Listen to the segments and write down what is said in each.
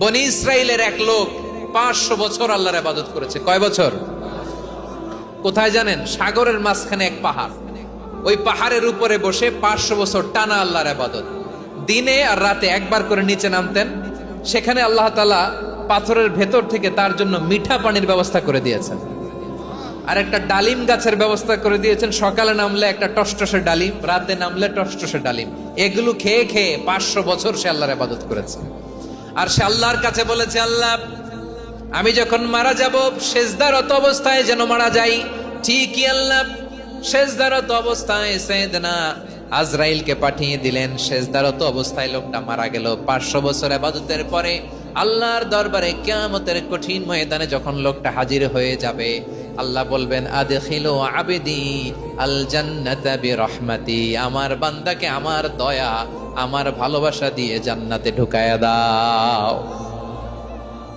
বনি ইসরাইলের এক লোক 500 বছর আল্লাহর ইবাদত করেছে। কয় বছর? কোথায় জানেন? সাগরের মাঝখানে এক পাহাড়, ওই পাহাড়ের উপরে বসে 500 বছর টানা আল্লাহর ইবাদত। দিনে আর রাতে একবার করে নিচে নামতেন। সেখানে আল্লাহ তাআলা পাথরের ভেতর থেকে তার জন্য মিঠা পানির ব্যবস্থা করে দিয়েছেন, আর একটা ডালিম গাছের ব্যবস্থা করে দিয়েছেন। সকালে নামলে একটা টসটসে ডালিম, রাতে নামলে টসটসে ডালিম। এগুলো খেয়ে খেয়ে 500 বছর সে আল্লাহর ইবাদত করেছে। আর সে আল্লাহর কাছে বলেছে, আল্লাহ আমি যখন মারা যাব সেজদারত অবস্থায় যেন মারা যাই। ঠিকই আল্লাহ সেজদারত অবস্থায় সাইয়েদনা আজরাইলকে পাঠিয়ে দিলেন। সেজদারত অবস্থায় লোকটা মারা গেল। 500 বছর ইবাদতের পরে আল্লাহর দরবারে কিয়ামতের কঠিন ময়দানে যখন লোকটা হাজির হয়ে যাবে, আল্লাহ বলবেন, আদখিলু আবদি আল জান্নাতা বিরহমাতি, আমার বান্দাকে আমার দয়া, আমার ভালোবাসা দিয়ে জান্নাতে ঢুকায়া দাও।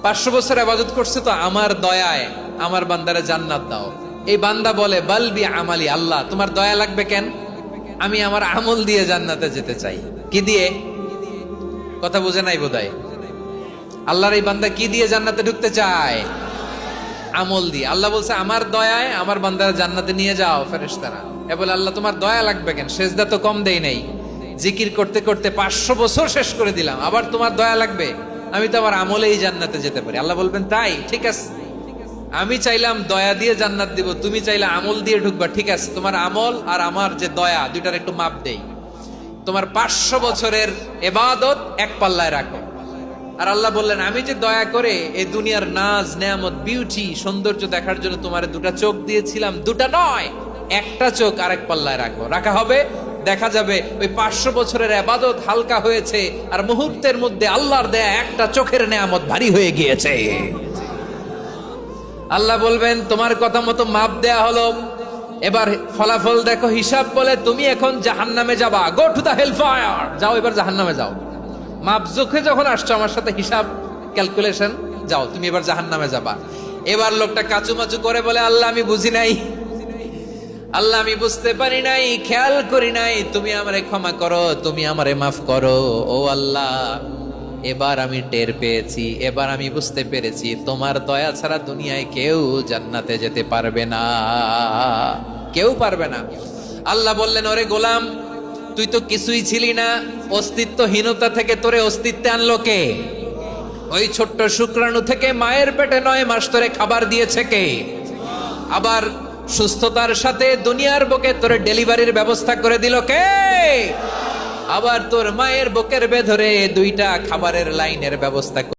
500 বছর ইবাদত করছে তো আমার দয়ায় আমার বান্দারে জান্নাত দাও। এই বান্দা বলে, বালবি আমালি, আল্লাহ তোমার দয়া লাগবে কেন? আমি আমার আমল দিয়ে জান্নাতে যেতে চাই। কি দিয়ে? কথা বুঝে নাই বোধহয়। আল্লাহর এই বান্দা কি দিয়ে জান্নাতে ঢুকতে চায়? আমল দিয়ে। আল্লাহ বলছে, আমার দয়ায় আমার বান্দারা জান্নাতে নিয়ে যাও ফেরেশতারা। এ বলে, আল্লাহ তোমার দয়া লাগবে কেন? সেজদা তো কম দেই নাই, জিকির করতে করতে 500 বছর শেষ করে দিলাম, আবার তোমার দয়া লাগবে? আমি তো আমার আমলেই জান্নাতে যেতে পারি। আল্লাহ বলবেন, তাই ঠিক আছে, আমি চাইলাম দয়া দিয়ে জান্নাত দিব, তুমি চাইলে আমল দিয়ে ঢুকবা। ঠিক আছে, তোমার আমল আর আমার যে দয়া, দুইটার একটু মাপ দেই। তোমার 500 বছরের ইবাদত এক পাল্লায় রাখো। আর আল্লাহ বললেন, আমি যে দয়া করে এই দুনিয়ার নাজ নেয়ামত বিউটি সৌন্দর্য দেখার জন্য তোমার দুটা চোখ দিয়েছিলাম, দুটা নয় একটা চোখ আরেক পাল্লায় রাখো। রাখা হবে, দেখা যাবে ওই 500 বছরের ইবাদত হালকা হয়েছে, আর মুহূর্তের মধ্যে আল্লাহর দেয়া একটা চোখের নেয়ামত ভারী হয়ে গিয়েছে। আল্লাহ বলবেন, তোমার কথা মতো মাপ দেয়া হলো, এবার ফলাফল দেখো। হিসাব বলে, তুমি এখন জাহান্নামে যাবা। Go to the hell fire, যাও এবার জাহান্নামে যাও। মাপ চোখে যখন আসছো আমার সাথে হিসাব ক্যালকুলেশন, যাও তুমি এবার জাহান্নামে যাবা। এবার লোকটা কাচুমাচু করে বলে, আল্লাহ আমি বুঝি নাই, আল্লাহ আমি বুঝতে পারি নাই, খেয়াল করি নাই, তুমি আমারে ক্ষমা করো, তুমি আমারে মাফ করো। ও আল্লাহ, এবার আমি টের পেয়েছি, এবার আমি বুঝতে পেরেছি, তোমার দয়া ছাড়া দুনিয়ায় কেউ জান্নাতে যেতে পারবে না, কেউ পারবে না। আল্লাহ বললেন, ওরে গোলাম, তুই তো কিছুই ছিলি না, অস্তিত্বহীনতা থেকে তোরে অস্তিত্বে আনলো কে? ওই ছোট্ট শুক্রাণু থেকে মায়ের পেটে 9 মাস ধরে খাবার দিয়েছে কে? আবার সুস্থতার সাথে দুনিয়ার বুকে তোরে ডেলিভারির ব্যবস্থা করে দিল কে? আবার তোর মায়ের বুকের ভেতরে 2টা খাবারের লাইনের ব্যবস্থা